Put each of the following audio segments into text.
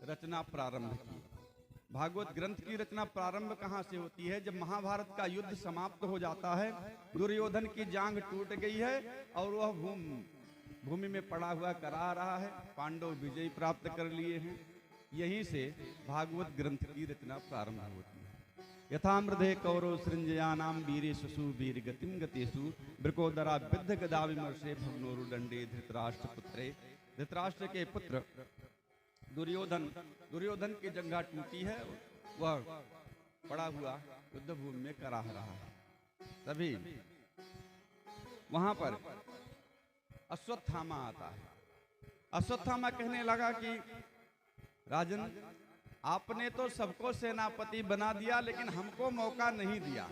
रचना प्रारंभ की। भागवत ग्रंथ की रचना प्रारंभ कहाँ से होती है? जब महाभारत का युद्ध समाप्त हो जाता है, दुर्योधन की जांघ टूट गई है और वह भूमि में पड़ा हुआ करा रहा है, पांडव विजय प्राप्त कर लिए हैं। यहीं से भागवत ग्रंथ की रचना प्रारंभ होती है। यथामृधे कौरव सृंजयानाम वीरेषु वीर गतिम गतेषु वृकोदरा विद्ध गदा विमर्शे भग्नोरु दंडे धृतराष्ट्र पुत्रे। धृतराष्ट्र के पुत्र दुर्योधन की जंघा टूटी है, वह पड़ा हुआ युद्ध भूमि में कराह रहा है। तभी वहां पर अश्वत्थामा आता है। अश्वत्थामा कहने लगा कि राजन, आपने तो सबको सेनापति बना दिया, लेकिन हमको मौका नहीं दिया।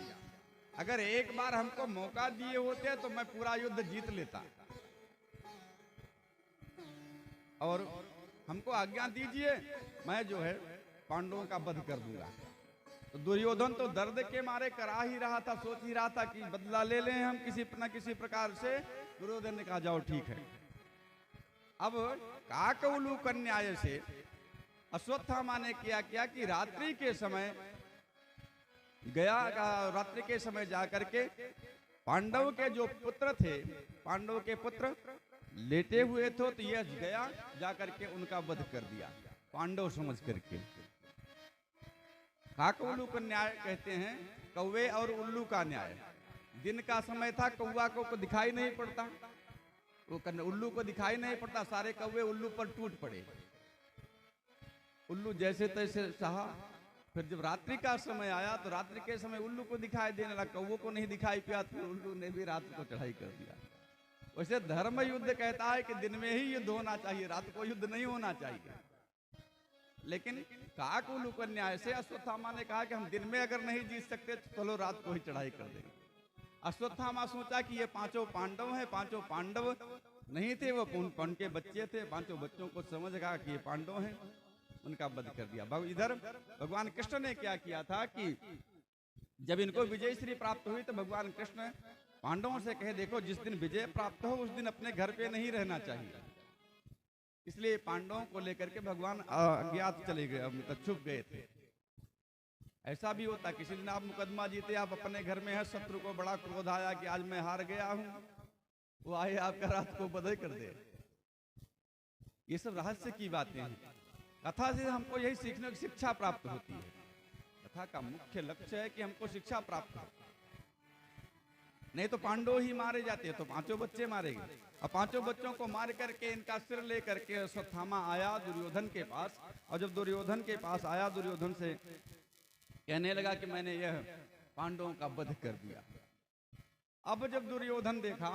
अगर एक बार हमको मौका दिए होते तो मैं पूरा युद्ध जीत लेता। और हमको आज्ञा दीजिए, मैं जो है पांडवों का वध कर दूंगा। तो दुर्योधन तो दर्द के मारे करा ही रहा था, सोच ही रहा था कि बदला ले लें हम किसी न किसी प्रकार से। दुर्योधन ने कहा जाओ ठीक है। अब काकउलूकन न्याय से अश्वत्थामा ने क्या कि रात्रि के समय रात्रि के समय जाकर के पांडव के जो पुत्र थे, पांडव के पुत्र लेटे हुए थे, तो यह गया जाकर के उनका वध कर दिया, पांडव समझ करके। काकउलूकन न्याय कहते हैं कौवे और उल्लू का न्याय। दिन का समय था, कौवा को दिखाई नहीं पड़ता, वो उल्लू को दिखाई नहीं पड़ता, सारे कौवे उल्लू पर टूट पड़े। उल्लू जैसे तैसे सहा। फिर जब रात्रि का समय आया तो रात्रि के समय उल्लू को दिखाई देने लगा, कौवों को नहीं दिखाई पिया, तो उल्लू ने भी रात को चढ़ाई कर दिया। वैसे धर्म युद्ध कहता है कि दिन में ही युद्ध होना चाहिए, रात को युद्ध नहीं होना चाहिए। लेकिन काकउलूकन न्याय से अश्वत्थामा ने कहा कि हम दिन में अगर नहीं जीत सकते तो चलो रात को ही चढ़ाई कर देंगे। अश्वत्थामा सोचा कि ये पांचों पांडव हैं, पांचों पांडव नहीं थे, वो उनके बच्चे थे। पांचों बच्चों को समझ गया कि ये पांडव हैं, उनका वध कर दिया। इधर भगवान कृष्ण ने क्या किया था कि जब इनको विजय श्री प्राप्त हुई तो भगवान कृष्ण पांडवों से कहे, देखो जिस दिन विजय प्राप्त हो उस दिन अपने घर पे नहीं रहना चाहिए। इसलिए पांडवों को लेकर के भगवान अज्ञात चले गए, मतलब छुप गए थे। ऐसा भी होता, किसी दिन आप मुकदमा जीते, आप अपने घर में है, शत्रु को बड़ा क्रोध आया कि आज मैं हार गया हूं, वो आए आपका रात को बधाई कर दे। ये सब रहस्य की बातें हैं। कथा से हमको यही सीखने की शिक्षा प्राप्त होती है। कथा का मुख्य लक्ष्य है कि हमको शिक्षा प्राप्त हो। नहीं तो पांडव ही मारे जाते, तो पांचों बच्चे मारे गए। और पांचों बच्चों को मार करके इनका सिर लेकर के अश्वत्थामा आया दुर्योधन के पास। और जब दुर्योधन के पास आया, दुर्योधन से कहने लगा कि मैंने यह पांडवों का वध कर दिया। अब जब दुर्योधन देखा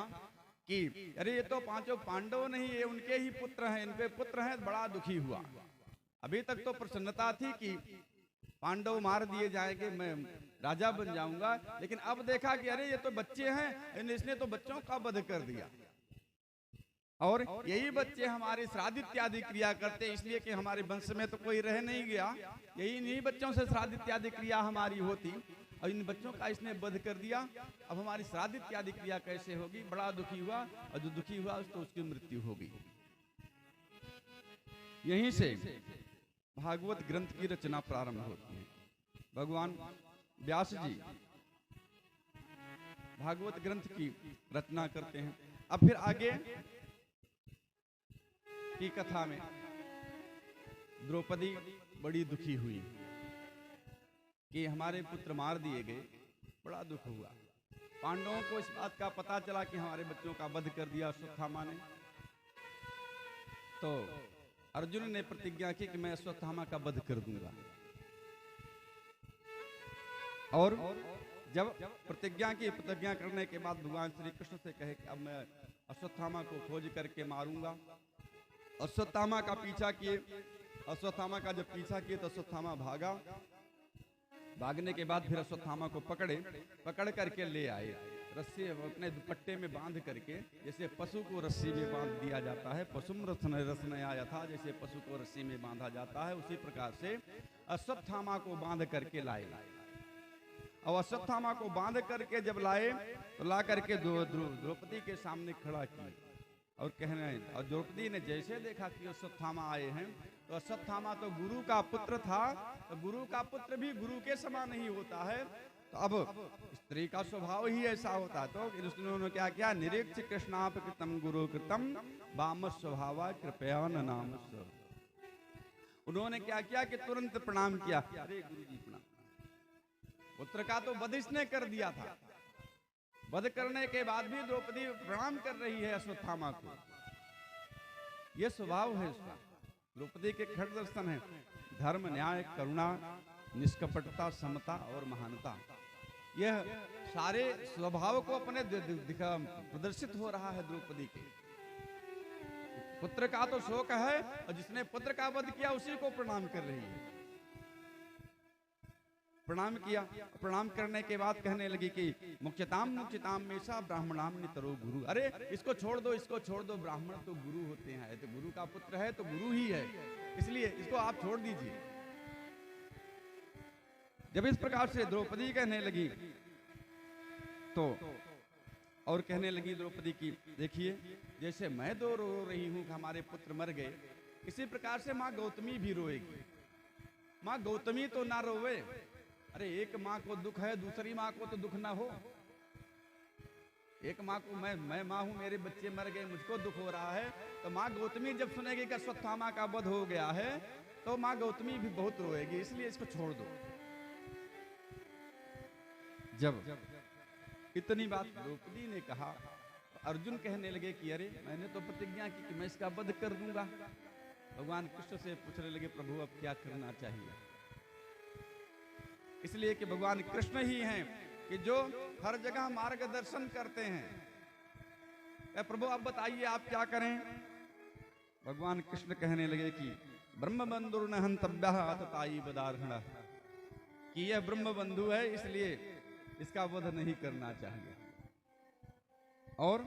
कि अरे ये तो पांचों पांडव नहीं, ये उनके ही पुत्र हैं, इनके पुत्र हैं, बड़ा दुखी हुआ। अभी तक तो प्रसन्नता थी कि पांडव मार दिए जाएंगे, मैं राजा बन जाऊंगा, लेकिन अब देखा कि अरे ये तो बच्चे हैं, इसने तो बच्चों का वध कर दिया। और यही बच्चे हमारे श्राद्ध इत्यादि क्रिया करते, इसलिए कि हमारे वंश में तो कोई रह नहीं गया, यही इन्हीं बच्चों से श्राद्ध इत्यादि क्रिया हमारी होती, और इन बच्चों का इसने वध कर दिया। अब हमारी श्राद्ध इत्यादि क्रिया कैसे होगी? बड़ा दुखी हुआ, और जो दुखी हुआ तो उसकी मृत्यु होगी। यहीं से भागवत ग्रंथ की रचना प्रारंभ होती है। भगवान व्यास जी भागवत ग्रंथ की रचना करते हैं। अब फिर आगे की कथा में द्रौपदी बड़ी दुखी हुई कि हमारे पुत्र मार दिए गए, बड़ा दुख हुआ। पांडवों को इस बात का पता चला कि हमारे बच्चों का वध कर दिया अश्वत्थामा ने। तो अर्जुन ने प्रतिज्ञा की कि मैं अश्वत्थामा का वध कर दूंगा। और जब प्रतिज्ञा करने के बाद भगवान श्री कृष्ण से कहे कि अब मैं अश्वत्थामा को खोज करके मारूंगा। अश्वत्थामा का पीछा किए, अश्वत्थामा का जब पीछा किए तो अश्वत्थामा भागा। भागने के बाद फिर अश्वत्थामा को पकड़ करके ले आए, रस्सी अपने दुपट्टे में बांध करके, जैसे पशु को रस्सी में बांध दिया जाता है, पशुम रसन आया था, जैसे पशु को रस्सी में बांधा जाता है, उसी प्रकार से अश्वत्थामा को बांध करके लाए। और अश्वत्थामा को बांध करके जब लाए तो ला करके द्रौपदी के सामने खड़ा किया और कहने, और द्रौपदी ने जैसे देखा कि अश्वत्थामा आए हैं तो अश्वत्थामा तो गुरु का पुत्र था, तो गुरु का पुत्र भी गुरु के समान नहीं होता है। तो अब स्त्री का स्वभाव ही ऐसा होता है। तो उन्होंने क्या किया, निरीक्ष कृष्णाप कृतम गुरु कृतम वाम स्वभावा कृपया न नाम। उन्होंने क्या किया कि तुरंत प्रणाम किया, अरे गुरु जी प्रणाम। पुत्र का तो वध इसने कर दिया था, वध करने के बाद भी द्रौपदी प्रणाम कर रही है अश्वत्थामा को। यह स्वभाव है उसका। द्रौपदी के खड़ दर्शन है, धर्म न्याय करुणा निष्कपटता समता और महानता, यह सारे स्वभाव को अपने प्रदर्शित हो रहा है द्रौपदी के। पुत्र का तो शोक है, और जिसने पुत्र का वध किया उसी को प्रणाम कर रही है। प्रणाम किया, प्रणाम करने के बाद कहने लगी कि मुख्यताम में सा ब्राह्मणाम नितरो गुरु। अरे इसको छोड़ दो, इसको छोड़ दो, ब्राह्मण तो गुरु होते हैं, तो गुरु का पुत्र है तो गुरु ही है, इसलिए इसको आप छोड़ दीजिए। जब इस प्रकार से द्रौपदी कहने लगी तो और कहने लगी द्रौपदी की, देखिए जैसे मैं रो रही हूं कि हमारे पुत्र मर गए, इसी प्रकार से माँ गौतमी भी रोएगी। माँ गौतमी तो ना रोवे, अरे एक माँ को दुख है, दूसरी माँ को तो दुख ना हो। एक माँ को मैं माँ हूं, मेरे बच्चे मर गए, मुझको दुख हो रहा है, तो माँ गौतमी जब सुनेगी कि अश्वत्थामा का वध हो गया है, तो माँ गौतमी भी बहुत रोएगी, इसलिए इसको छोड़ दो। जब इतनी बात द्रौपदी ने कहा, अर्जुन कहने लगे कि अरे मैंने तो प्रतिज्ञा की कि मैं इसका वध कर दूंगा। भगवान कृष्ण से पूछने लगे, प्रभु अब क्या करना चाहिए? इसलिए कि भगवान कृष्ण ही हैं कि जो हर जगह मार्गदर्शन करते हैं। प्रभु अब बताइए आप क्या करें? भगवान कृष्ण कहने लगे कि ब्रह्म बंधु न हंतव्यः आततायी वदार्हणः, कि यह ब्रह्म बंधु है इसलिए इसका वध नहीं करना चाहिए, और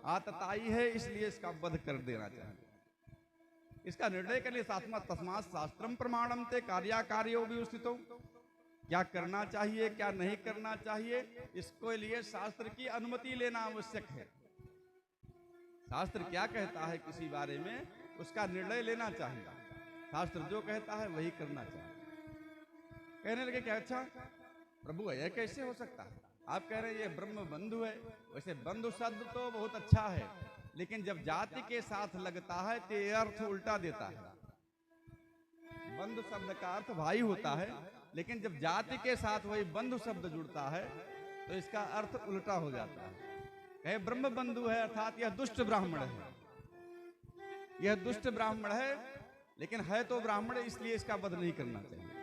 आतताई है इसलिए इसका वध कर देना चाहिए। इसका निर्णय के लिए तस्मात् शास्त्रम प्रमाणम ते कार्याकार्यो विवस्थितो, क्या करना चाहिए क्या नहीं करना चाहिए, इसके लिए शास्त्र की अनुमति लेना आवश्यक है। शास्त्र क्या कहता है किसी बारे में, उसका निर्णय लेना चाहिए। शास्त्र जो कहता है वही करना चाहिए। कहने लगे क्या, अच्छा प्रभु यह कैसे हो सकता है? आप कह रहे हैं ये ब्रह्म बंधु है। वैसे बंधु शब्द तो बहुत अच्छा है, लेकिन जब जाति के साथ लगता है तो ये अर्थ उल्टा देता है। बंधु शब्द का अर्थ भाई होता है, लेकिन जब जाति के साथ वही बंधु शब्द जुड़ता है तो इसका अर्थ उल्टा हो जाता है। कहे ब्रह्म बंधु है अर्थात यह दुष्ट ब्राह्मण है, यह दुष्ट ब्राह्मण है, लेकिन है तो ब्राह्मण इसलिए इसका वध नहीं करना चाहिए।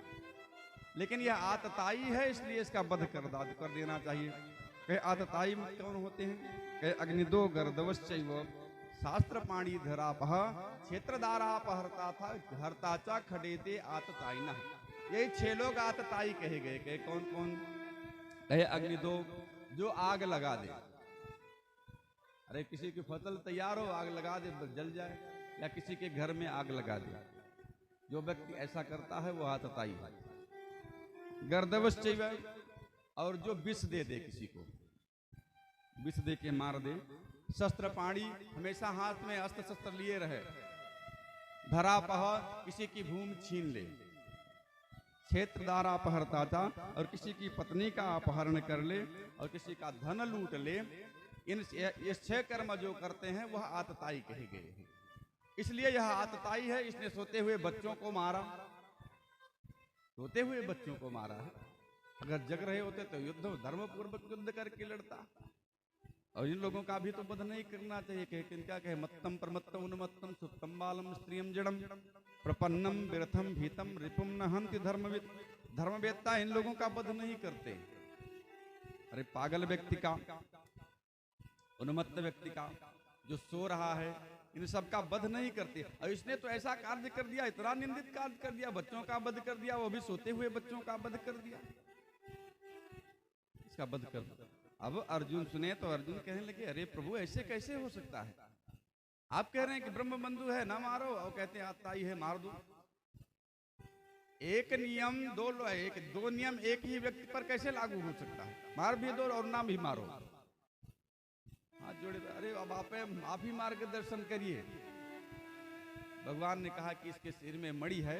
लेकिन यह आतताई है इसलिए इसका वध कर देना चाहिए। कहे आतताई कौन होते हैं? कहे अग्निदो गर्दवश्चैव शास्त्र पाणी धरापह क्षेत्रदारापहरता था हरता चा खडेते आतताई न। यही 6 लोग आतताई कहे गए। कहे कौन कौन? कहे अग्निदो, जो आग लगा दे। अरे किसी की फसल तैयार हो, आग लगा दे जल जाए, या किसी के घर में आग लगा दे, जो व्यक्ति ऐसा करता है वो आतताई है। गर्दवश्चैव, और जो विष दे दे, किसी को विष दे के मार दे। शस्त्र पाणी, हमेशा हाथ में अस्त्र शस्त्र लिए रहे। धरापह, किसी की भूमि छीन ले। क्षेत्रदार अपहरता था, और किसी की पत्नी का अपहरण कर ले और किसी का धन लूट ले। ये 6 कर्म जो करते हैं वह आतताई कहे गए हैं। इसलिए यह आतताई है। इसने सोते हुए बच्चों को मारा, सोते हुए बच्चों को मारा है। अगर जग रहे होते तो युद्ध धर्मपूर्वक युद्ध करके लड़ता। और इन लोगों का भी तो वध नहीं करना चाहिए। किनका कहे मत्तम प्रमत्तम उन्मत्तम सुप्तम बालम स्त्रियम जड़म प्रपन्नम व्यर्थम भीतम रिपुम न हंति धर्मविद। धर्मवेत्ता इन लोगों का वध नहीं करते। अरे पागल व्यक्ति का, उन्मत्त व्यक्ति का, जो सो रहा है, इन सब का वध नहीं करते। और इसने तो ऐसा कार्य कर दिया, इतना निंदित कार्य कर दिया, बच्चों का वध कर दिया, वो भी सोते हुए बच्चों का वध कर दिया, इसका वध कर दिया। अब अर्जुन सुने तो अर्जुन कहने लगे, अरे प्रभु ऐसे कैसे हो सकता है? आप कह रहे हैं कि ब्रह्म बंधु है ना मारो, और कहते हैं आतताई है मार दो। एक नियम दो नियम एक ही व्यक्ति पर कैसे लागू हो सकता है? मार भी दो और ना भी मारो। हाथ जोड़े, अरे अब आप ही मार्गदर्शन करिए। भगवान ने कहा कि इसके सिर में मणि है,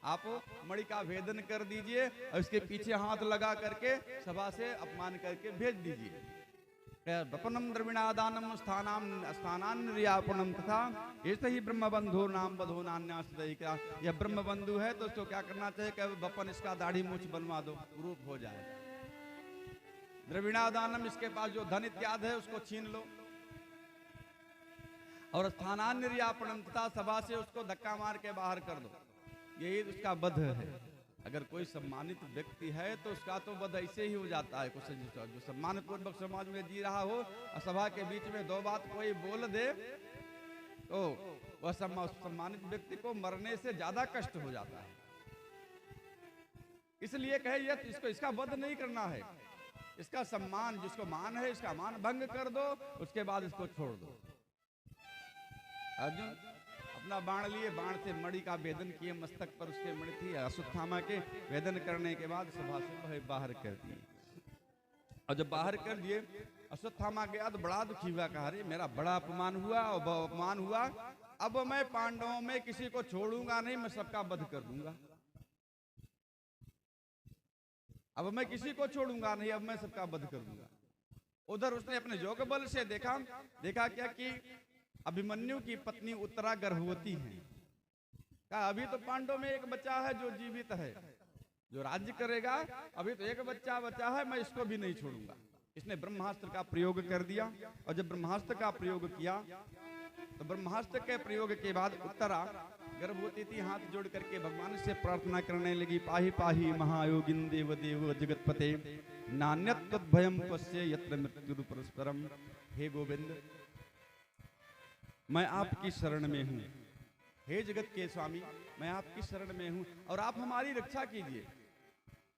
आप मणि का भेदन कर दीजिए और इसके पीछे हाथ लगा करके सभा से अपमान करके भेज दीजिए। वपनम द्रविणादानम स्थानान्यापनम तथा ऐसे ही ब्रह्म बंधु नाम बधो नान्यास्ता। यह ब्रह्म बंधु है तो उसको क्या करना चाहिए कि वपन इसका दाढ़ी मूछ बनवा दो, रूप हो जाए। द्रविणादानम, इसके पास जो धन इत्यादि है उसको छीन लो। और स्थानान्यापनम तथा सभा से उसको धक्का मार के बाहर कर दो। यही उसका वध है। अगर कोई सम्मानित व्यक्ति है तो उसका तो वध ऐसे ही हो जाता है। कुछ जो सम्मानित पूर्वक समाज में जी रहा हो और सभा के बीच में दो बात कोई बोल दे तो वह सम्मानित व्यक्ति को मरने से ज्यादा कष्ट हो जाता है। इसलिए कहे इसको इसका वध नहीं करना है, इसका सम्मान, जिसको मान है इसका मान भंग कर दो, उसके बाद इसको छोड़ दो। अर्जुन अपना बाण लिए, बाण से मणि का भेदन किए, मस्तक पर उसके मणि थी। अश्वत्थामा के भेदन करने के बाद सभा से बाहर कर दिए। और जब बाहर कर दिए अश्वत्थामा गया तो बड़ा दुखी हुआ, कहा अरे मेरा बड़ा अपमान हुआ और अपमान हुआ, अब मैं पांडवों में किसी को छोड़ूंगा नहीं, मैं सबका वध कर दूंगा। अब मैं किसी को छोड़ूंगा नहीं, अब मैं सबका वध कर दूंगा। उधर उसने अपने योग बल से देखा क्या कि अभिमन्यु की पत्नी उत्तरा गर्भवती है। कहा अभी तो पांडवों में एक बच्चा है जो जीवित है, जो राज्य करेगा, अभी तो एक बच्चा बचा है, मैं इसको भी नहीं छोड़ूंगा। इसने ब्रह्मास्त्र का प्रयोग कर दिया। और जब ब्रह्मास्त्र का प्रयोग किया तो ब्रह्मास्त्र के प्रयोग के बाद उत्तरा गर्भवती थी, हाथ जोड़ करके भगवान से प्रार्थना करने लगी, पाहि पाहि महायोगिन देव देव जगतपते नान्यत तद्भयम पश्ये यत्र मृत्यु परस्परम। हे गोविंद, मैं आपकी शरण में हूँ। हे जगत के स्वामी, मैं आपकी शरण में हूँ और आप हमारी रक्षा कीजिए।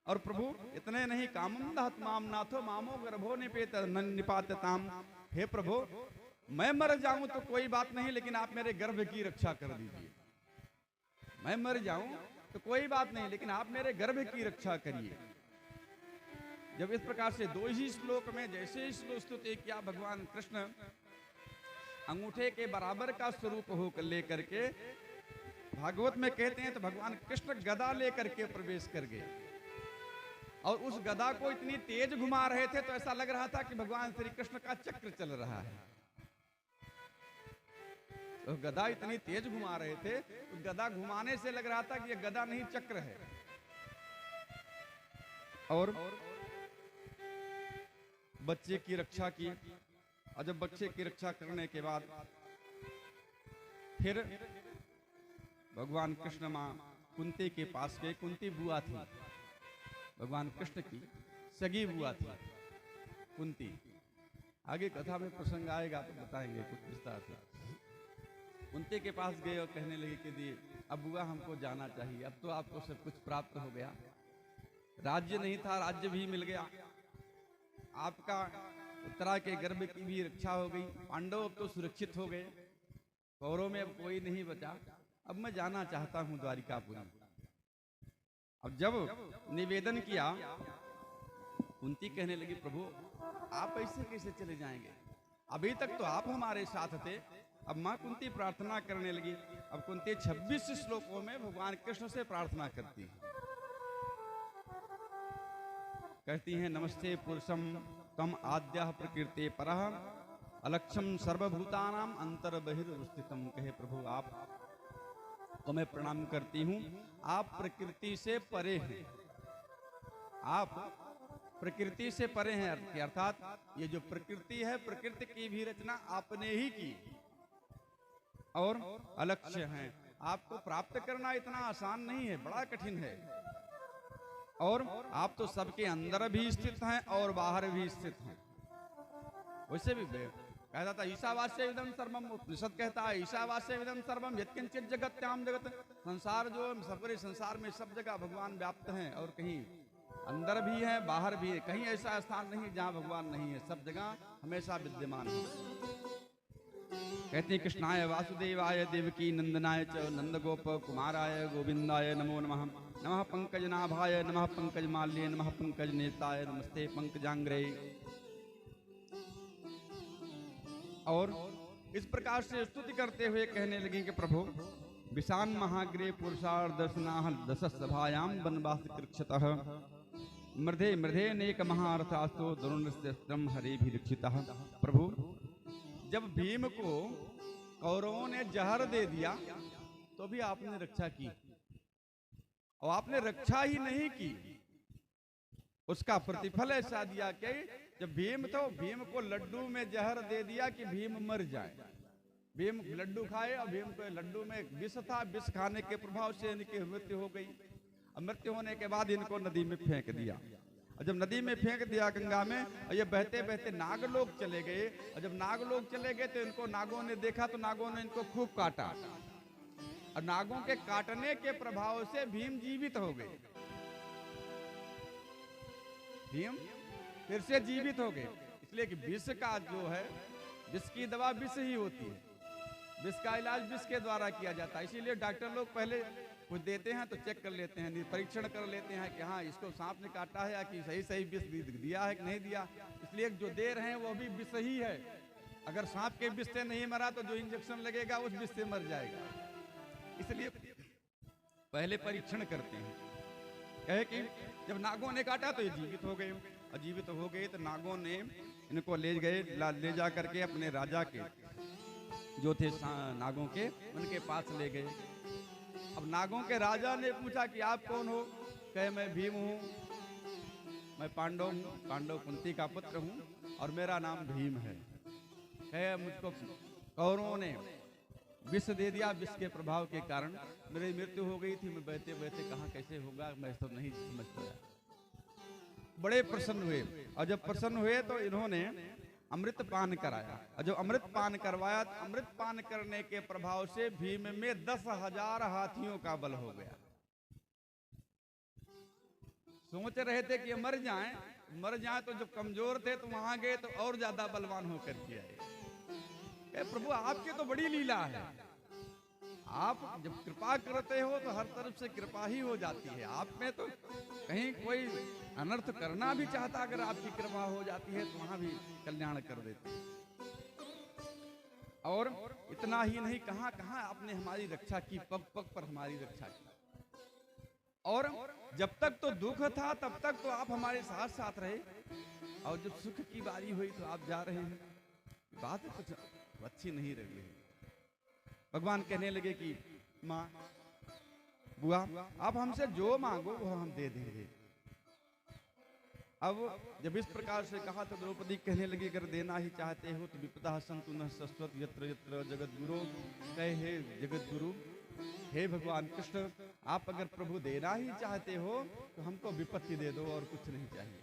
और प्रभु इतने नहीं, कामम दहत माम नाथो मामो गर्भो निपातताम। हे प्रभु, मैं मर जाऊं तो कोई बात नहीं, लेकिन आप मेरे गर्भ की रक्षा कर दीजिए। मैं मर जाऊं तो कोई बात नहीं, लेकिन आप मेरे गर्भ की रक्षा करिए। जब इस प्रकार से दो ही श्लोक में जैसे स्तुति किया, भगवान कृष्ण अंगूठे के बराबर का स्वरूप हो लेकर के, भागवत में कहते हैं तो भगवान कृष्ण गदा लेकर के प्रवेश कर गए और उस गदा को इतनी तेज घुमा रहे थे तो ऐसा लग रहा था कि भगवान श्री कृष्ण का चक्र चल रहा है। तो गदा इतनी तेज घुमा रहे थे, तो गदा घुमाने से लग रहा था कि यह गदा नहीं चक्र है। और बच्चे की रक्षा की। और जब बच्चे की रक्षा करने के बाद फिर भगवान कृष्ण मां कुंती के पास गए। कुंती बुआ थी, भगवान कृष्ण की सगी बुआ थी कुंती। आगे कथा में प्रसंग आएगा तो बताएंगे कुछ विस्तार से। कुंती के पास गए और कहने लगे कि अब बुआ हमको जाना चाहिए, अब तो आपको सब कुछ प्राप्त हो गया, राज्य नहीं था राज्य भी मिल गया, आपका उत्तरा के गर्भ की भी रक्षा हो गई, पांडव अब तो सुरक्षित हो गए, कौरवों में अब कोई नहीं बचा, अब मैं जाना चाहता हूं द्वारिकापुरी। अब जब निवेदन किया, कुंती कहने लगी प्रभु आप ऐसे कैसे चले जाएंगे, अभी तक तो आप हमारे साथ थे। अब मां कुंती प्रार्थना करने लगी। अब कुंती 26 श्लोकों में भगवान कृष्ण से प्रार्थना करती है, कहती हैं नमस्ते पुरुषम तम आद्य प्रकृति परः अलक्षम सर्वभूतानाम अंतर बहिर्स्थितम। कहे प्रभु आप तो मैं प्रणाम करती हूँ, आप प्रकृति से परे हैं, आप प्रकृति से परे हैं। अर्थात ये जो प्रकृति है, प्रकृति की भी रचना आपने ही की और अलक्ष्य हैं। आपको प्राप्त करना इतना आसान नहीं है, बड़ा कठिन है। और आप तो सबके अंदर भी स्थित हैं और बाहर भी स्थित हैं। वैसे भी कहता था ईशावास्य विदम सर्वम, उपनिषद कहता है ईशावास्य विदम सर्वम यत्किंचित जगत्याम जगत। संसार जो पूरे संसार में सब जगह भगवान व्याप्त हैं और कहीं अंदर भी है बाहर भी है, कहीं ऐसा स्थान नहीं जहां भगवान नहीं है, सब जगह हमेशा विद्यमान है। कहते हैं कृष्णाय वासुदेवाय देवकी नंदनाय च नंदगोप कुमाराय गोविंदाय नमो नमः। नमः पंकजनाभाय नमः पंकजमाल्ये नमः पंकज नेताय नमस्ते पंकजांग्रे। और इस प्रकार से स्तुति करते हुए कहने लगी कि प्रभु विशान महाग्रे पुरुषार्थ दर्शनाह दश सभायां वनवास कृक्षतः मृधे मृधे नेक महारथास्तो द्रोणस्त्रम हरे भी रक्षितः। प्रभु जब भीम को कौरवों ने जहर दे दिया तो भी आपने रक्षा की, और आपने रक्षा ही नहीं की, उसका प्रतिफल ऐसा दिया कि जब भीम तो भीम को लड्डू में जहर दे दिया कि भीम मर जाए। भीम लड्डू खाए और भीम को लड्डू में विष था, विष खाने के प्रभाव से इनकी मृत्यु हो गई। और मृत्यु होने के बाद इनको नदी में फेंक दिया, और जब नदी में फेंक दिया गंगा में, और ये बहते बहते नागलोक चले गए। और जब नागलोक चले गए तो इनको नागों ने देखा, तो नागों ने इनको खूब काटा, और नागों के काटने के प्रभाव से भीम जीवित हो गए। भीम फिर से जीवित हो गए, इसलिए कि विष का जो है, विष की दवा विष ही होती है, विष का इलाज विष के द्वारा किया जाता है। इसीलिए डॉक्टर लोग पहले कुछ देते हैं तो चेक कर लेते हैं, परीक्षण कर लेते हैं कि हाँ इसको सांप ने काटा है या कि सही सही विष दिया है कि नहीं दिया। इसलिए जो दे रहे हैं वो भी विष ही है। अगर सांप के विष से नहीं मरा तो जो इंजेक्शन लगेगा उस विष से मर जाएगा। इसलिए पहले परीक्षण करते हैं। कहे कि जब नागों ने काटा तो ये जीवित हो गए, और जीवित हो गए तो नागों ने इनको ले गए, ले जा करके अपने राजा के जो थे नागों के, उनके पास ले गए। अब नागों के राजा ने पूछा कि आप कौन हो? कहे मैं भीम हूँ, मैं पांडव हूँ, पांडव कुंती का पुत्र हूँ और मेरा नाम भीम है। कहे मुझको कौरवों ने विष दे दिया, विष के प्रभाव के कारण मेरी मृत्यु हो गई थी, मैं बहते बहते कहाँ कैसे होगा मैं तो नहीं समझ पाया। बड़े प्रसन्न हुए, और जब प्रसन्न हुए तो इन्होंने अमृत पान कराया, और जब अमृत पान करवाया तो अमृत पान करने के प्रभाव से भीम में 10,000 हाथियों का बल हो गया। सोच रहे थे कि मर जाएं तो जब कमजोर थे तो वहां गए तो और ज्यादा बलवान होकर के आए। प्रभु आपकी तो बड़ी लीला है, आप जब कृपा करते हो तो हर तरफ से कृपा ही हो जाती है। आप में तो कहीं कोई अनर्थ करना भी चाहता, अगर आपकी कृपा हो जाती है तो वहां भी कल्याण कर देते। और इतना ही नहीं, कहां कहां आपने हमारी रक्षा की, पग पग पर हमारी रक्षा की। और जब तक तो दुख था तब तक तो आप हमारे साथ साथ रहे, और जब सुख की बारी हुई तो आप जा रहे हैं। बात कुछ अच्छी नहीं रही है। भगवान कहने लगे कि माँ बुआ आप हमसे जो मांगो वो हम दे देंगे। अब जब इस प्रकार से कहा तो द्रौपदी कहने लगी अगर देना ही चाहते हो तो विपदा संतु न सस्वत यत्र यत्र जगत गुरु। कहे हे जगत गुरु, हे भगवान कृष्ण, आप अगर प्रभु देना ही चाहते हो तो हमको विपत्ति दे दो और कुछ नहीं चाहिए,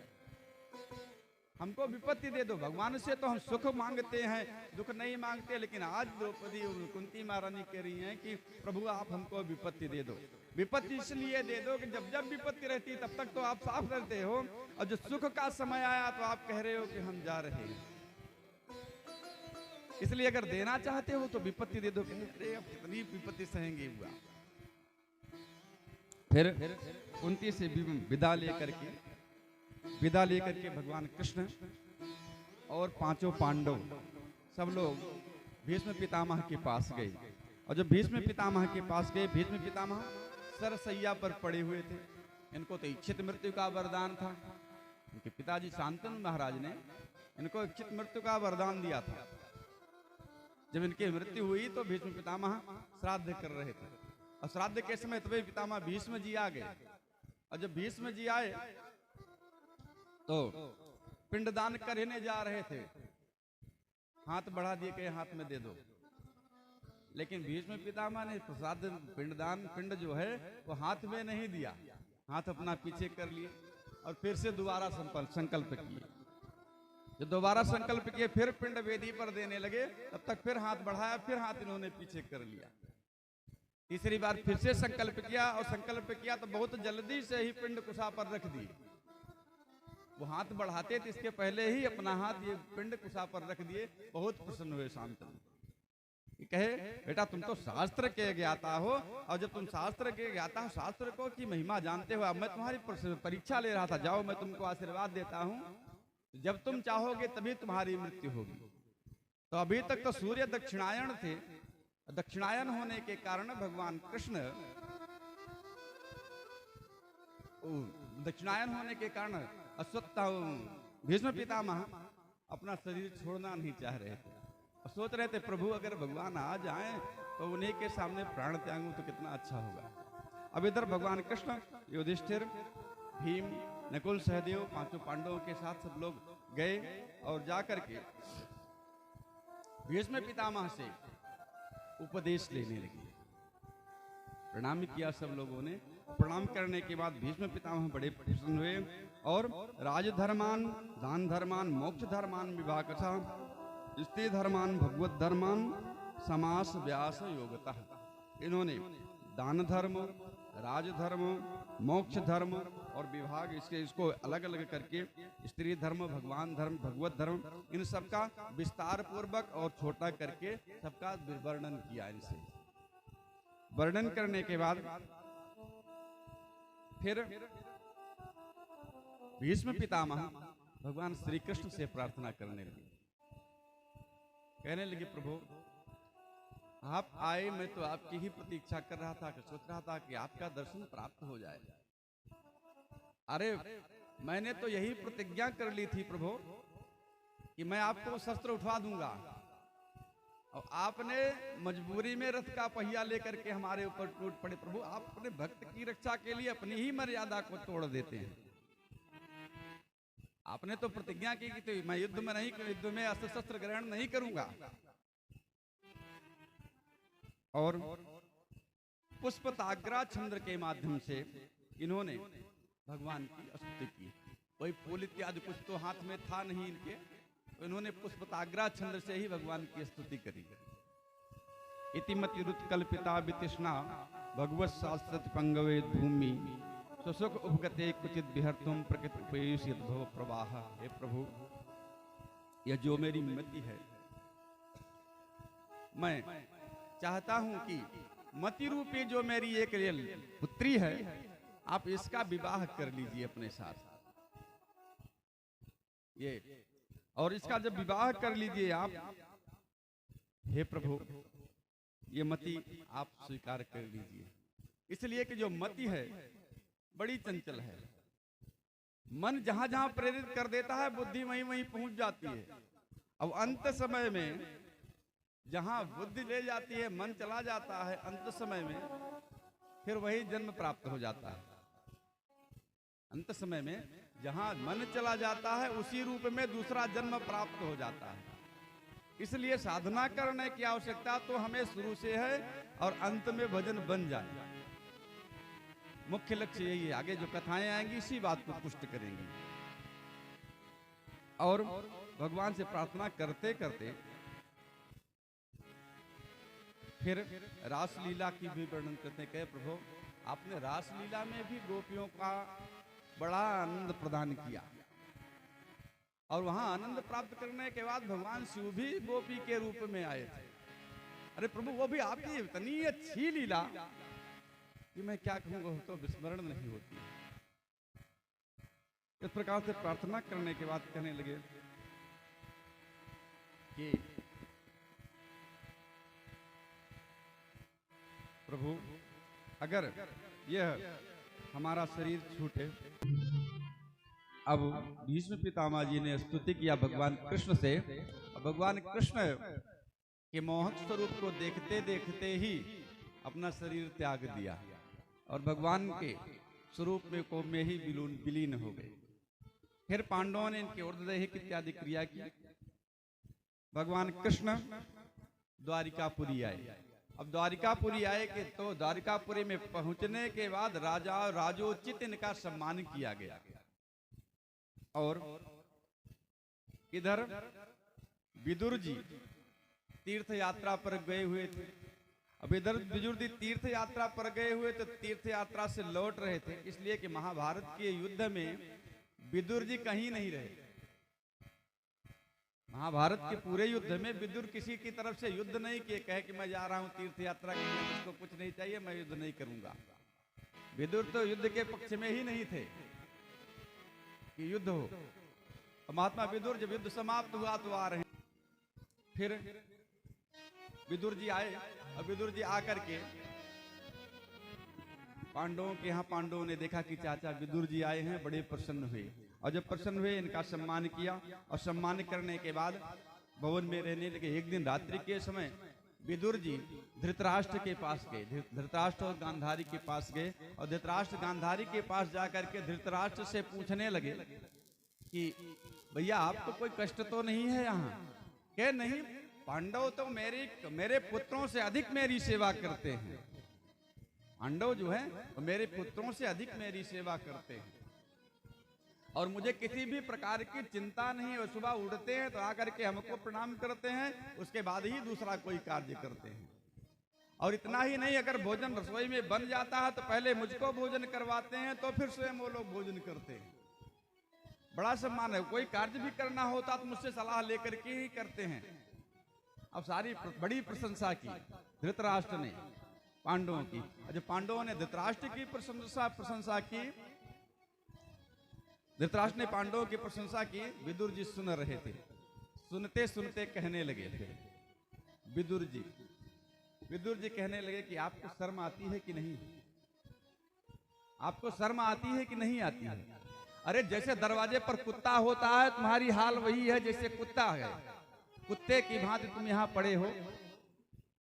हमको विपत्ति दे दो। भगवान से तो हम सुख मांगते हैं, दुख नहीं मांगते। लेकिन आज द्रौपदी कुंती महारानी कह रही हैं कि प्रभु आप हमको विपत्ति दे दो। विपत्ति इसलिए दे दो कि जब जब विपत्ति रहती तब तक तो आप साफ रहते हो, और जो सुख का समय आया तो आप कह रहे हो कि हम जा रहे हैं। इसलिए अगर देना चाहते हो तो विपत्ति दे दो। अरे अब कितनी विपत्ति सहेंगे हुआ। फिर कुंती से विदा लेकर के भगवान कृष्ण और पांचों पांडव सब लोग भीष्म पितामह के पास गए। और जब भीष्म पितामह के पास गए, भीष्म पितामह सरसैया पर पड़े हुए थे। इनको तो इच्छित मृत्यु का वरदान था। उनके पिताजी शांतनु महाराज ने इनको इच्छित मृत्यु का वरदान दिया था। जब इनकी मृत्यु हुई तो भीष्म पितामह श्राद्ध कर रहे थे, और श्राद्ध के समय तभी पितामह भीष्म जी आ गए। और जब भीष्म जी आए तो पिंडदान करने जा रहे थे, हाथ बढ़ा दिए कि हाथ में दे दो। लेकिन भीष्म पितामह ने प्रसाद पिंड जो है वो हाथ में नहीं दिया, हाथ अपना पीछे कर लिए और फिर से दोबारा संकल्प किए। जब दोबारा संकल्प किए फिर पिंड वेदी पर देने लगे, तब तक फिर हाथ बढ़ाया, फिर हाथ इन्होंने पीछे कर लिया। तीसरी बार फिर से संकल्प किया, और संकल्प किया तो बहुत जल्दी से ही पिंड कुशा पर रख दी। वो हाथ बढ़ाते थे, इसके पहले ही अपना हाथ ये पिंड कुशा पर रख दिए। बहुत प्रसन्न हुए शांतनु। कहे बेटा तुम तो शास्त्र के ज्ञाता हो, और जब तुम शास्त्र के ज्ञाता हो, शास्त्र को की महिमा जानते हो, अब मैं तुम्हारी परीक्षा ले रहा था। जाओ मैं तुमको आशीर्वाद देता हूँ, जब तुम चाहोगे तभी तुम्हारी मृत्यु होगी। तो अभी तक तो सूर्य दक्षिणायन थे, दक्षिणायन होने के कारण भगवान कृष्ण, दक्षिणायन होने के कारण भीष्म पितामह अपना शरीर छोड़ना नहीं चाह रहे थे। सोच रहे थे प्रभु अगर भगवान आ जाएं तो उन्हीं के सामने प्राण त्यागूं तो कितना अच्छा होगा। अब इधर भगवान कृष्ण, युधिष्ठिर, भीम, नकुल, सहदेव, पांचों पांडवों के साथ सब लोग गए और जाकर के भीष्म पितामह से उपदेश लेने लगे। प्रणाम किया सब लोगों ने। प्रणाम करने के बाद भीष्म पितामह बड़े प्रसन्न हुए और राजधर्मान, दान धर्मान, मोक्ष धर्मान विभागतः स्त्री धर्मान भगवत धर्मान समास व्यास योगतः, इन्होंने दान धर्म, राजधर्म, मोक्ष धर्म और विभाग इसको अलग अलग करके स्त्री धर्म, भगवान धर्म, भगवत धर्म, इन सबका विस्तार पूर्वक और छोटा करके सबका वर्णन किया। इनसे वर्णन करने के बाद फिर भीष्म पितामह भगवान श्री कृष्ण से प्रार्थना करने लगे। कहने लगे प्रभु आप आए, मैं तो आपकी ही प्रतीक्षा कर रहा था, सोच रहा था कि आपका दर्शन प्राप्त हो जाए। अरे मैंने तो यही प्रतिज्ञा कर ली थी प्रभु कि मैं आपको शस्त्र उठवा दूंगा, और आपने मजबूरी में रथ का पहिया लेकर के हमारे ऊपर टूट पड़े। प्रभु आप अपने भक्त की रक्षा के लिए अपनी ही मर्यादा को तोड़ देते हैं। आपने तो प्रतिज्ञा की थी मैं युद्ध में अस्त्र शस्त्र ग्रहण नहीं करूंगा। और पुष्पताग्रा चंद्र के माध्यम से इन्होंने भगवान की स्तुति की। कोई फूल इत्यादि कुछ तो हाथ में था नहीं इनके, तो इन्होंने पुष्पताग्रा चंद्र से ही भगवान की स्तुति करी। इतिमति रुत्कल्पिता वितृष्णा भगवत शास्त्र पंगवे भूमि सुसुख उपगते कुचित बिहर्तुम प्रकृति उपयुष यद्भव प्रवाह। हे प्रभु यह जो मेरी मति है, मैं चाहता हूं कि मति रूपी जो मेरी एक पुत्री है आप इसका विवाह कर लीजिए अपने साथ। ये और इसका जब विवाह कर लीजिए आप, हे प्रभु ये मति आप स्वीकार कर लीजिए। इसलिए कि जो मति है बड़ी चंचल है। मन जहां जहां प्रेरित कर देता है बुद्धि वहीं वहीं पहुंच जाती है। अब अंत समय में जहां बुद्धि ले जाती है, मन चला जाता है, अंत समय में फिर वही जन्म प्राप्त हो जाता है। अंत समय में जहां मन चला जाता है उसी रूप में दूसरा जन्म प्राप्त हो जाता है। इसलिए साधना करने की आवश्यकता तो हमें शुरू से है और अंत में भजन बन जाए। मुख्य लक्ष्य यही है। आगे जो कथाएं आएंगी इसी बात को पुष्ट करेंगी। और भगवान से प्रार्थना करते करते फिर रासलीला की भी वर्णन करते हैं। कहे प्रभु आपने रासलीला में भी गोपियों का बड़ा आनंद प्रदान किया, और वहां आनंद प्राप्त करने के बाद भगवान शिव भी गोपी के रूप में आए थे। अरे प्रभु वो भी आपकी इतनी अच्छी लीला कि मैं क्या कहूंगा, तो विस्मरण नहीं होती। इस प्रकार से प्रार्थना करने के बाद कहने लगे कि प्रभु अगर यह हमारा शरीर छूटे। अब भीष्म पितामह जी ने स्तुति किया भगवान कृष्ण से। भगवान कृष्ण के मोहक स्वरूप को देखते देखते ही अपना शरीर त्याग दिया और भगवान के स्वरूप में ही विलीन हो गए। फिर पांडवों ने इनके ऊर्ध्वदेहिक इत्यादि क्रिया की। भगवान कृष्ण द्वारिकापुरी आए। अब द्वारिकापुरी आए कि तो द्वारिकापुरी में पहुंचने के बाद राजा राजोचित इनका सम्मान किया गया। और इधर विदुर जी तीर्थ यात्रा पर गए हुए थे। अब इधर विदुर जी तीर्थ यात्रा पर गए हुए तो तीर्थ यात्रा से लौट रहे थे, इसलिए कि महाभारत के युद्ध में विदुर जी कहीं नहीं रहे। महाभारत के पूरे युद्ध में विदुर किसी की तरफ से युद्ध नहीं किए, कहे कि मैं जा रहा हूं तीर्थ यात्रा के लिए, मुझको कुछ नहीं चाहिए, मैं युद्ध नहीं करूंगा। विदुर तो युद्ध के पक्ष में ही नहीं थे कि युद्ध हो। महात्मा विदुर जब युद्ध समाप्त हुआ तो आ रहे हैं। फिर विदुर जी आए अब विदुर जी आकर के पांडवों के यहाँ, पांडवों ने देखा कि चाचा विदुर जी आए हैं, बड़े प्रसन्न हुए। और जब प्रसन्न हुए इनका सम्मान किया, और सम्मान करने के बाद भवन में रहने लगे। एक दिन रात्रि के समय विदुर जी धृतराष्ट्र के पास गए। धृतराष्ट्र और गांधारी के पास गए, और धृतराष्ट्र गांधारी के पास जाकर के धृतराष्ट्र से पूछने लगे कि भैया आपको कोई कष्ट तो नहीं है यहाँ? क्या नहीं, पांडव तो मेरे पुत्रों से अधिक मेरी सेवा करते हैं। पांडव जो है वो मेरे पुत्रों से अधिक मेरी सेवा करते हैं, और मुझे किसी भी प्रकार की चिंता नहीं। वो सुबह उठते हैं तो आकर के हमको प्रणाम करते हैं, उसके बाद ही दूसरा कोई कार्य करते हैं। और इतना ही नहीं, अगर भोजन रसोई में बन जाता है तो पहले मुझको भोजन करवाते हैं, तो फिर स्वयं वो लोग भोजन करते हैं। बड़ा सम्मान है। कोई कार्य भी करना होता तो मुझसे सलाह लेकर के ही करते हैं। अब सारी बड़ी प्रशंसा की धृतराष्ट्र ने पांडवों की। जब पांडवों ने धृतराष्ट्र की प्रशंसा की, धृतराष्ट्र ने पांडवों की प्रशंसा की, विदुर जी सुन रहे थे। सुनते सुनते कहने लगे थे विदुर जी कहने लगे कि आपको शर्म आती है कि नहीं? आपको शर्म आती है कि नहीं आती है? अरे जैसे दरवाजे पर कुत्ता होता है, तुम्हारी हाल वही है जैसे कुत्ता है। कुत्ते की भांति तुम यहाँ पड़े हो।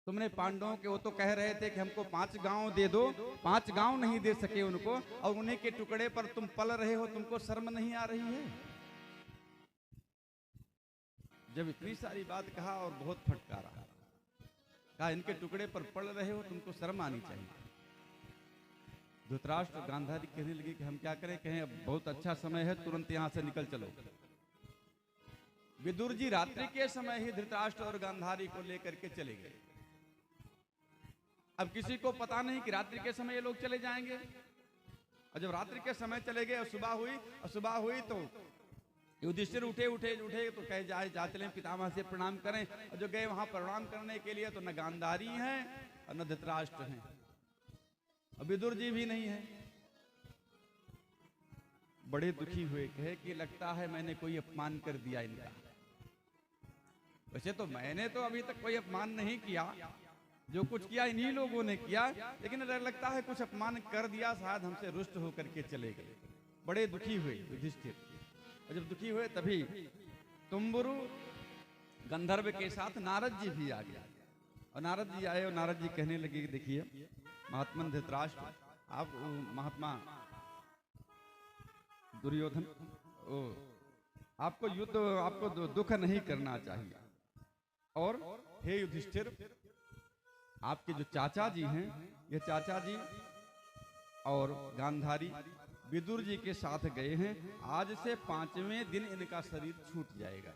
तुमने पांडवों के, वो तो कह रहे थे कि हमको 5 गांव दे दो, 5 गांव नहीं दे सके उनको, और उन्हीं के टुकड़े पर तुम पल रहे हो। तुमको शर्म नहीं आ रही है? जब इतनी सारी बात कहा और बहुत फटकारा, कहा इनके टुकड़े पर पड़ रहे हो, तुमको शर्म आनी चाहिए। धृतराष्ट्र गांधारी कहने लगे कि हम क्या करें? कहें अब बहुत अच्छा समय है, तुरंत यहां से निकल चलो। विदुर जी रात्रि के समय ही धृतराष्ट्र और गांधारी को लेकर के चले गए। अब किसी को पता नहीं कि रात्रि के समय ये लोग चले जाएंगे। और जब रात्रि के समय चले गए और सुबह हुई तो युधिष्ठिर उठे तो कहे जा चले पितामह से प्रणाम करें। और जो गए वहां प्रणाम करने के लिए तो न गांधारी हैं और न धृतराष्ट्र हैं, और विदुर जी भी नहीं है। बड़े दुखी हुए, कहे कि लगता है मैंने कोई अपमान कर दिया इनका। वैसे तो मैंने तो अभी तक कोई अपमान नहीं किया, जो कुछ किया इन्हीं लोगों ने किया, लेकिन लगता है कुछ अपमान कर दिया, शायद हमसे रुष्ट होकर के चले गए। बड़े दुखी हुए युधिष्ठिर। और जब दुखी हुए तभी तुम्बुरु गंधर्व के साथ नारद जी भी आ गया। और नारद जी आए और नारद जी कहने लगे कि देखिए महात्मन धृतराष्ट्र, आप महात्मा दुर्योधन, आपको दुख नहीं करना चाहिए। और हे युधिष्ठिर, आपके जो चाचा जी हैं, ये चाचा जी और गांधारी विदुर जी के साथ गए हैं। आज से 5वें दिन इनका शरीर छूट जाएगा।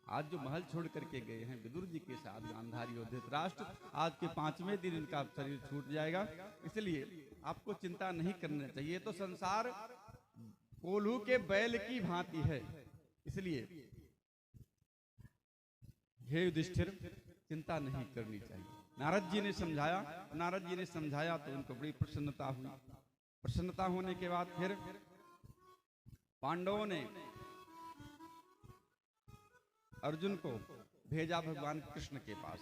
आज जो महल छोड़ करके गए हैं विदुर जी के साथ गांधारी और धृतराष्ट्र, आज के 5वें दिन इनका शरीर छूट जाएगा। इसलिए आपको चिंता नहीं करना चाहिए। तो संसार कोल्हू के बैल की भांति है, इसलिए हे युधिष्ठिर चिंता नहीं करनी चाहिए। नारद जी ने समझाया तो उनको बड़ी प्रसन्नता हुई। प्रसन्नता होने के बाद फिर पांडवों ने अर्जुन को भेजा भगवान कृष्ण के पास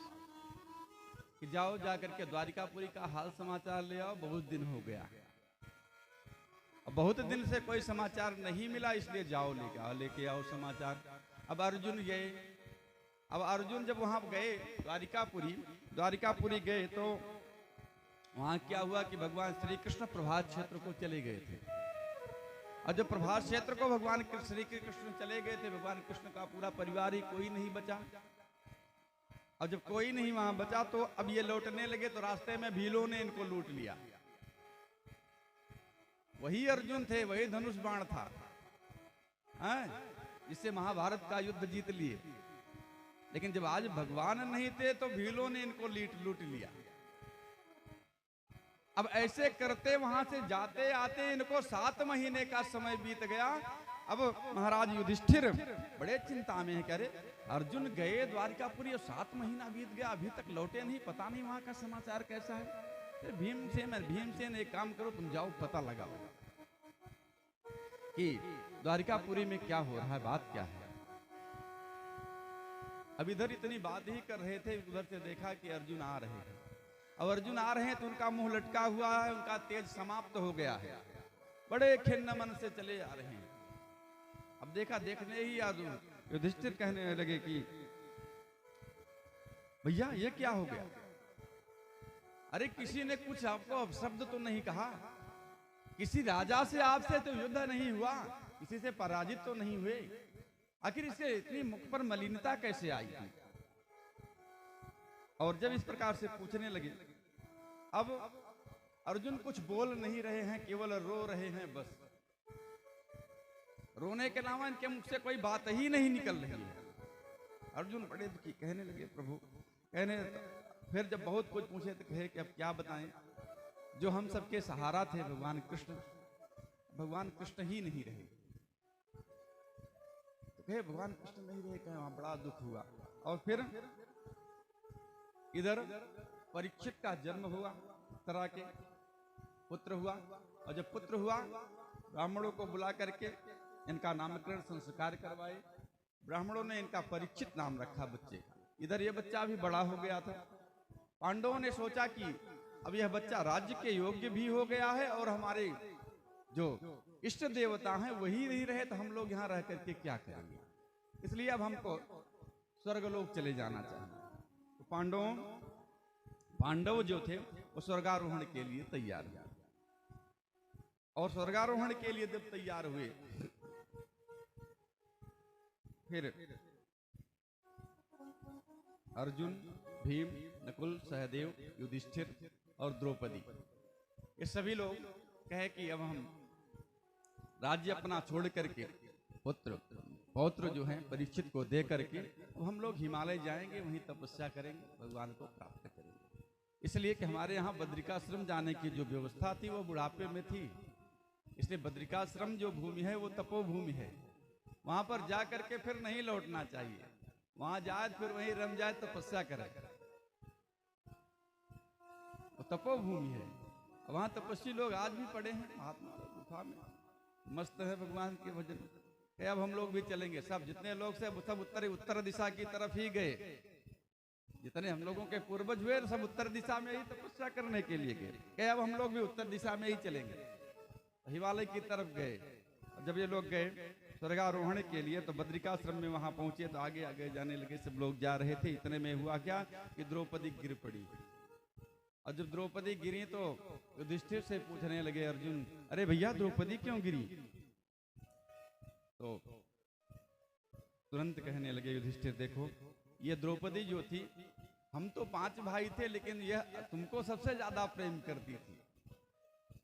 कि जाओ जाकर के द्वारिकापुरी का हाल समाचार ले आओ, बहुत दिन हो गया। अब बहुत दिन से कोई समाचार नहीं मिला, इसलिए जाओ लेके आओ समाचार। अब अर्जुन जब वहां गए द्वारिकापुरी गए तो वहां क्या हुआ कि भगवान श्री कृष्ण प्रभात क्षेत्र को चले गए थे। और जब प्रभात क्षेत्र को भगवान श्री कृष्ण चले गए थे, भगवान कृष्ण का पूरा परिवार ही कोई नहीं बचा। और जब कोई नहीं वहां बचा तो अब ये लौटने लगे तो रास्ते में भीलों ने इनको लूट लिया। वही अर्जुन थे, वही धनुष बाण था, जिससे महाभारत का युद्ध जीत लिए। लेकिन जब आज भगवान नहीं थे तो भीलों ने इनको लूट लिया। अब ऐसे करते वहां से जाते आते इनको 7 महीने का समय बीत गया। अब महाराज युधिष्ठिर बड़े चिंता में है, कह रहे अर्जुन गए द्वारिकापुरी और 7 महीना बीत गया, अभी तक लौटे नहीं, पता नहीं वहां का समाचार कैसा है। भीमसेन एक काम करो, तुम जाओ पता लगाओ कि द्वारिकापुरी में क्या हो रहा है, बात क्या है। अब इधर इतनी बात ही कर रहे थे, उधर से देखा कि अर्जुन आ रहे हैं। अब अर्जुन आ रहे हैं तो उनका मुंह लटका हुआ है, उनका तेज समाप्त हो गया है, बड़े खिन्न मन से चले आ रहे हैं। अब देखा, देखने ही अर्जुन युधिष्ठिर कहने लगे कि भैया ये क्या हो गया? अरे किसी ने कुछ आपको अपशब्द तो नहीं कहा? किसी राजा से आपसे तो युद्ध नहीं हुआ, किसी से पराजित तो नहीं हुए, आखिर इससे इतनी मुख पर मलिनता कैसे आई थी? और जब इस प्रकार से पूछने लगे, अब अर्जुन कुछ बोल नहीं रहे हैं, केवल रो रहे हैं बस। रोने के अलावा इनके मुख से कोई बात ही नहीं निकल रही है। अर्जुन बड़े दुखी, कहने लगे प्रभु, कहने फिर जब बहुत कुछ पूछे तो कहे कि अब क्या बताएं, जो हम सबके सहारा थे भगवान कृष्ण, भगवान कृष्ण ही नहीं रहे। तो कहे भगवान कृष्ण नहीं रहे, कहे वहां बड़ा दुख हुआ। और फिर इधर परीक्षित का जन्म हुआ, तरह के पुत्र हुआ, और जब पुत्र हुआ ब्राह्मणों को बुला करके इनका नामकरण संस्कार करवाए। ब्राह्मणों ने इनका परीक्षित नाम रखा बच्चे का। इधर यह बच्चा भी बड़ा हो गया था। पांडवों ने सोचा कि अब यह बच्चा राज्य के योग्य भी हो गया है और हमारे जो इष्ट देवता हैं वही नहीं रहे तो हम लोग यहाँ रह करके क्या करेंगे, इसलिए अब हमको स्वर्गलोक चले जाना चाहिए। तो पांडव जो थे वो स्वर्गारोहण के लिए तैयार हुए, और स्वर्गारोहण के लिए जब तैयार हुए फिर अर्जुन, भीम, नकुल, सहदेव, युधिष्ठिर और द्रौपदी, ये सभी लोग कहे कि अब हम राज्य अपना छोड़ करके पौत्र जो हैं परीक्षित को दे करके अब हम लोग हिमालय जाएंगे, वहीं तपस्या करेंगे, भगवान को प्राप्त करेंगे। इसलिए कि हमारे यहाँ बद्रिकाश्रम जाने की जो व्यवस्था थी वो बुढ़ापे में थी, इसलिए बद्रिकाश्रम जो भूमि है वो तपोभूमि है, वहां पर जा करके फिर नहीं लौटना चाहिए। वहां जाए फिर वहीं रम जाए, तपस्या करे, वो तपोभूमि है। वहां तपस्वी लोग आज भी पड़े हैं महात्मा गुफा में, मस्त है भगवान के भजन। अब हम लोग भी चलेंगे, सब जितने लोग से सब उत्तर दिशा की तरफ ही गए, जितने हम लोगों के पूर्वज हुए सब उत्तर दिशा में ही तपस्या करने के लिए गए। अब हम लोग भी उत्तर दिशा में ही चलेंगे, हिमालय की तरफ गए। जब ये लोग गए स्वर्गारोहण के लिए तो बद्रिकाश्रम में वहां पहुंचे तो आगे आगे जाने लगे, सब लोग जा रहे थे। इतने में हुआ क्या कि द्रौपदी गिर पड़ी, और जब द्रौपदी गिरी तो युधिष्ठिर से पूछने लगे अर्जुन, अरे भैया द्रौपदी क्यों गिरी? तो तुरंत कहने लगे युधिष्ठिर, देखो ये द्रौपदी जो थी, हम तो 5 भाई थे लेकिन यह तुमको सबसे ज्यादा प्रेम करती थी,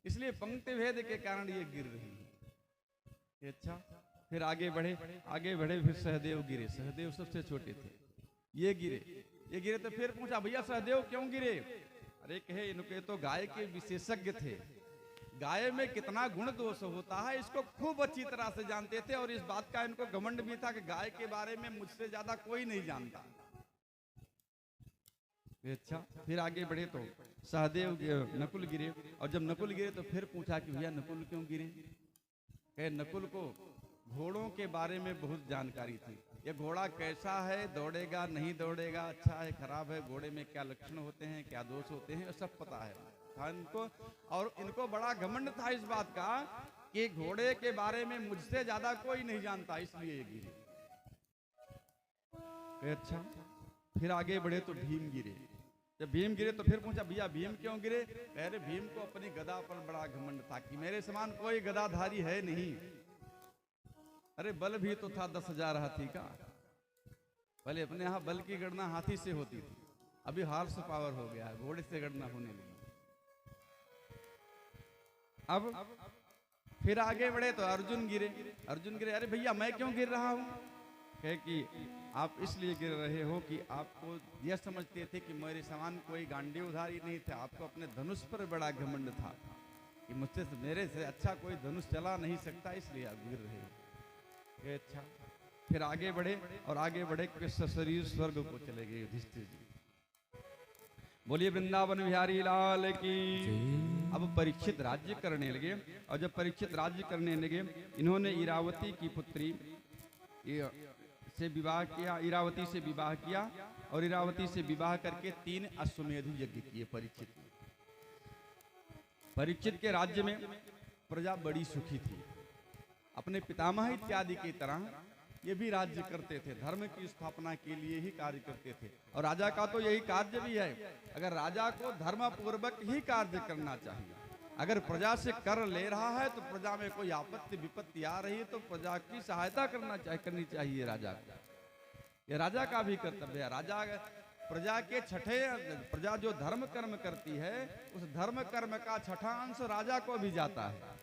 इसलिए पंक्ति भेद के कारण ये गिर रही है। अच्छा, फिर आगे बढ़े फिर सहदेव गिरे, सहदेव सबसे छोटे थे, ये गिरे तो फिर पूछा भैया सहदेव क्यों गिरे? अरे कहे इनके तो गाय के विशेषज्ञ थे, गाय में कितना गुण दोष होता है इसको खूब अच्छी तरह से जानते थे, और इस बात का इनको घमंड भी था कि गाय के बारे में मुझसे ज्यादा कोई नहीं जानता। अच्छा, फिर आगे बढ़े तो सहदेव नकुल गिरे, और जब नकुल गिरे तो फिर पूछा कि भैया नकुल क्यों गिरे? कहे नकुल को घोड़ों के बारे में बहुत जानकारी थी, ये घोड़ा कैसा है, दौड़ेगा नहीं दौड़ेगा, अच्छा है खराब है, घोड़े में क्या लक्षण होते हैं, क्या दोष होते हैं, सब पता है था इनको। और इनको बड़ा घमंड था इस बात का कि घोड़े के बारे में मुझसे ज्यादा कोई नहीं जानता, इसलिए ये गिरे। अच्छा, फिर आगे बढ़े तो भीम गिरे। जब भीम गिरे तो फिर पूछा भैया भीम क्यों गिरे? अरे भीम को अपनी गदा पर बड़ा घमंड था कि मेरे समान कोई गदाधारी है नहीं। अरे बल भी तो था 10,000 हाथी का, पहले अपने यहाँ बल की गणना हाथी से होती थी, अभी हॉर्स पावर हो गया, घोड़े से गणना होने लगी। अब फिर आगे बढ़े तो अर्जुन गिरे। अरे भैया मैं क्यों गिर रहा हूं? कहे कि आप इसलिए गिर रहे हो कि आपको यह समझते थे कि मेरे समान कोई गांडीवधारी नहीं थे, आपको अपने धनुष पर बड़ा घमंड था कि मुझसे मेरे से अच्छा कोई धनुष चला नहीं सकता, इसलिए आप गिर रहे हो। अच्छा, फिर आगे बढ़े और आगे बढ़े कृष्ण शरीर स्वर्ग को चले गए युधिष्ठिर जी। बोलिए वृंदावन बिहारी लाल की। अब परीक्षित राज्य करने लगे, और जब परीक्षित राज्य करने लगे इन्होंने इरावती की पुत्री से विवाह किया, इरावती से विवाह किया और इरावती से विवाह करके 3 अश्वमेध यज्ञ किए परीक्षित ने। परीक्षित के राज्य में प्रजा बड़ी सुखी थी। अपने पितामह इत्यादि की तरह ये भी राज्य करते थे, धर्म की स्थापना के लिए ही कार्य करते थे। और राजा का तो यही कार्य भी है, अगर राजा को धर्म पूर्वक ही कार्य करना चाहिए। अगर प्रजा से कर ले रहा है तो प्रजा में कोई आपत्ति विपत्ति आ रही है तो प्रजा की सहायता करनी चाहिए राजा को। ये राजा का भी कर्तव्य है। राजा प्रजा के छठे, प्रजा जो धर्म कर्म करती है उस धर्म कर्म का छठा अंश राजा को भी जाता है।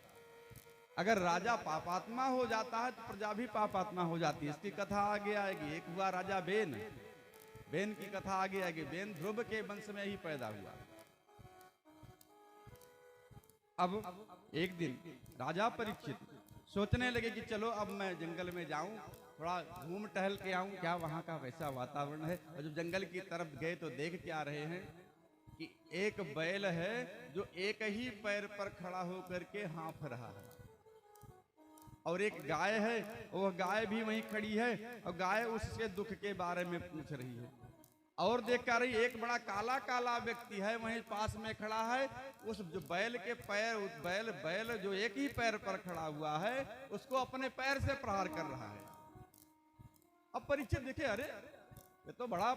अगर राजा पापात्मा हो जाता है तो प्रजा भी पापात्मा हो जाती है। इसकी कथा आगे आएगी। एक हुआ राजा बेन, बेन की कथा आगे आएगी। बेन ध्रुव के वंश में ही पैदा हुआ। अब एक दिन राजा परीक्षित सोचने लगे कि चलो अब मैं जंगल में जाऊं, थोड़ा घूम टहल के आऊं, क्या वहां का वैसा वातावरण है। और जब जंगल की तरफ गए तो देख क्या रहे हैं कि एक बैल है जो एक ही पैर पर खड़ा होकर के हाँफ रहा है, और एक गाय है, वो गाय भी वहीं खड़ी है और गाय उसके दुख के बारे में पूछ रही है। और देख कर रही एक बड़ा काला काला व्यक्ति है वहीं पास में खड़ा है, उस जो बैल के पैर, उस बैल जो एक ही पैर पर खड़ा हुआ है उसको अपने पैर से प्रहार कर रहा है। अब परीक्षित देखे, अरे ये तो बड़ा